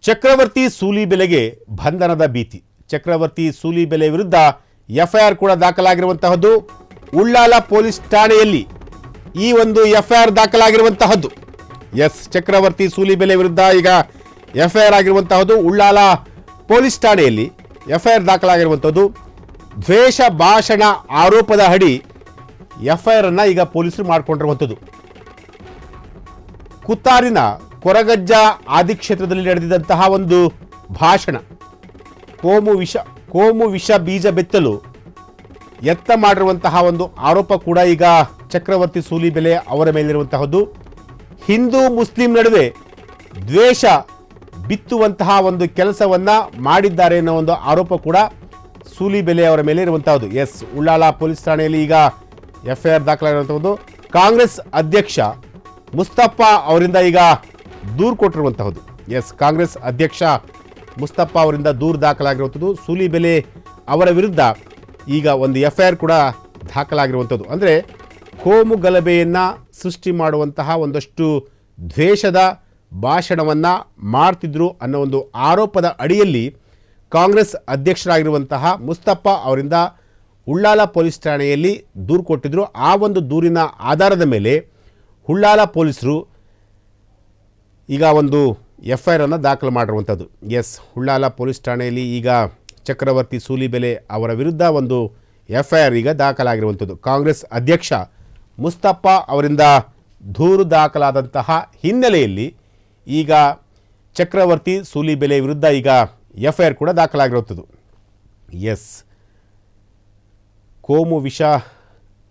ಚಕ್ರವರ್ತಿ ಸೂಲಿಬೆಲೆಗೆ ಬಂಧನದ ಭೀತಿ. ಚಕ್ರವರ್ತಿ ಸೂಲಿಬೆಲೆ ವಿರುದ್ಧ ಎಫ್ಐಆರ್ ಕೂಡ ದಾಖಲಾಗಿರುವಂತಹದ್ದು. ಉಳ್ಳಾಲ ಪೊಲೀಸ್ ಠಾಣೆಯಲ್ಲಿ ಈ ಒಂದು ಎಫ್ಐಆರ್ ದಾಖಲಾಗಿರುವಂತಹದ್ದು. ಚಕ್ರವರ್ತಿ ಸೂಲಿಬೆಲೆ ವಿರುದ್ಧ ಈಗ ಎಫ್ಐಆರ್ ಆಗಿರುವಂತಹದ್ದು. ಉಳ್ಳಾಲ ಪೊಲೀಸ್ ಠಾಣೆಯಲ್ಲಿ ಎಫ್ಐಆರ್ ದಾಖಲಾಗಿರುವಂಥದ್ದು. ದ್ವೇಷ ಭಾಷಣ ಆರೋಪದ ಅಡಿ ಎಫ್ಐಆರ್ ಅನ್ನ ಈಗ ಪೊಲೀಸರು ಮಾಡಿಕೊಂಡಿರುವಂಥದ್ದು. ಕುತ್ತಾರಿನ ಕೊರಗಜ್ಜ ಆದಿಕ್ಷೇತ್ರದಲ್ಲಿ ನಡೆದಿದ್ದಂತಹ ಒಂದು ಭಾಷಣ, ಕೋಮು ವಿಷ ಬೀಜ ಬೆತ್ತಲು ಎತ್ತ ಮಾಡಿರುವಂತಹ ಒಂದು ಆರೋಪ ಕೂಡ ಈಗ ಚಕ್ರವರ್ತಿ ಸೂಲಿಬೆಲೆ ಅವರ ಮೇಲಿರುವಂತಹದ್ದು. ಹಿಂದೂ ಮುಸ್ಲಿಂ ನಡುವೆ ದ್ವೇಷ ಬಿತ್ತುವಂತಹ ಒಂದು ಕೆಲಸವನ್ನ ಮಾಡಿದ್ದಾರೆ ಅನ್ನೋ ಒಂದು ಆರೋಪ ಕೂಡ ಸೂಲಿಬೆಲೆ ಅವರ ಮೇಲೆ ಇರುವಂತಹದ್ದು. ಉಳ್ಳಾಲ ಪೊಲೀಸ್ ಠಾಣೆಯಲ್ಲಿ ಈಗ ಎಫ್ಐಆರ್ ದಾಖಲಾಗಿರುವಂತಹದ್ದು. ಕಾಂಗ್ರೆಸ್ ಅಧ್ಯಕ್ಷ ಮುಸ್ತಫಾ ಅವರಿಂದ ಈಗ ದೂರು ಕೊಟ್ಟಿರುವಂತಹದ್ದು. ಕಾಂಗ್ರೆಸ್ ಅಧ್ಯಕ್ಷ ಮುಸ್ತಫಾ ಅವರಿಂದ ದೂರು ದಾಖಲಾಗಿರುವಂಥದ್ದು. ಸೂಲಿಬೆಲೆ ಅವರ ವಿರುದ್ಧ ಈಗ ಒಂದು ಎಫ್ಐಆರ್ ಕೂಡ ದಾಖಲಾಗಿರುವಂಥದ್ದು. ಅಂದರೆ ಕೋಮು ಗಲಭೆಯನ್ನು ಸೃಷ್ಟಿ ಮಾಡುವಂತಹ ಒಂದಷ್ಟು ದ್ವೇಷದ ಭಾಷಣವನ್ನು ಮಾಡ್ತಿದ್ರು ಅನ್ನೋ ಒಂದು ಆರೋಪದ ಅಡಿಯಲ್ಲಿ ಕಾಂಗ್ರೆಸ್ ಅಧ್ಯಕ್ಷರಾಗಿರುವಂತಹ ಮುಸ್ತಫಾ ಅವರಿಂದ ಉಳ್ಳಾಲ ಪೊಲೀಸ್ ಠಾಣೆಯಲ್ಲಿ ದೂರು ಕೊಟ್ಟಿದ್ರು. ಆ ಒಂದು ದೂರಿನ ಆಧಾರದ ಮೇಲೆ ಉಳ್ಳಾಲ ಪೊಲೀಸರು ಈಗ ಒಂದು ಎಫ್ಐಆರ್ ಅನ್ನು ದಾಖಲು ಮಾಡಿರುವಂಥದ್ದು. ಉಳ್ಳಾಲ ಪೊಲೀಸ್ ಠಾಣೆಯಲ್ಲಿ ಈಗ ಚಕ್ರವರ್ತಿ ಸೂಲಿಬೆಲೆ ಅವರ ವಿರುದ್ಧ ಒಂದು ಎಫ್ಐಆರ್ ಈಗ ದಾಖಲಾಗಿರುವಂಥದ್ದು. ಕಾಂಗ್ರೆಸ್ ಅಧ್ಯಕ್ಷ ಮುಸ್ತಫಾ ಅವರಿಂದ ದೂರು ದಾಖಲಾದಂತಹ ಹಿನ್ನೆಲೆಯಲ್ಲಿ ಈಗ ಚಕ್ರವರ್ತಿ ಸೂಲಿಬೆಲೆ ವಿರುದ್ಧ ಈಗ ಎಫ್ಐಆರ್ ಕೂಡ ದಾಖಲಾಗಿರುವಂಥದ್ದು. ಕೋಮು ವಿಷ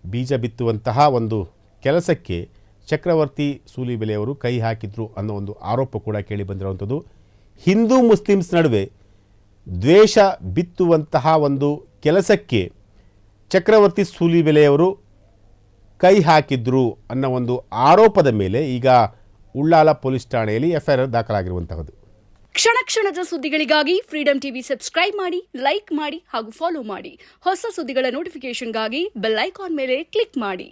ಬೀಜ ಬಿತ್ತುವಂತಹ ಒಂದು ಕೆಲಸಕ್ಕೆ ಚಕ್ರವರ್ತಿ ಸೂಲಿಬೆಲೆ ಅವರು ಕೈ ಹಾಕಿದ್ರು ಅನ್ನೋ ಒಂದು ಆರೋಪ ಕೂಡ ಕೇಳಿ ಬಂದಿರುವಂಥದ್ದು. ಹಿಂದೂ ಮುಸ್ಲಿಮ್ಸ್ ನಡುವೆ ದ್ವೇಷ ಬಿತ್ತುವಂತಹ ಒಂದು ಕೆಲಸಕ್ಕೆ ಚಕ್ರವರ್ತಿ ಸೂಲಿಬೆಲೆಯವರು ಕೈ ಹಾಕಿದ್ರು ಅನ್ನೋ ಒಂದು ಆರೋಪದ ಮೇಲೆ ಈಗ ಉಳ್ಳಾಲ ಪೊಲೀಸ್ ಠಾಣೆಯಲ್ಲಿ ಎಫ್ಐಆರ್ ದಾಖಲಾಗಿರುವಂತಹದ್ದು. ಕ್ಷಣ ಕ್ಷಣದ ಸುದ್ದಿಗಳಿಗಾಗಿ ಫ್ರೀಡಂ ಟಿವಿ ಸಬ್ಸ್ಕ್ರೈಬ್ ಮಾಡಿ, ಲೈಕ್ ಮಾಡಿ ಹಾಗೂ ಫಾಲೋ ಮಾಡಿ. ಹೊಸ ಸುದ್ದಿಗಳ ನೋಟಿಫಿಕೇಶನ್ಗಾಗಿ ಬೆಲ್ ಐಕಾನ್ ಮೇಲೆ ಕ್ಲಿಕ್ ಮಾಡಿ.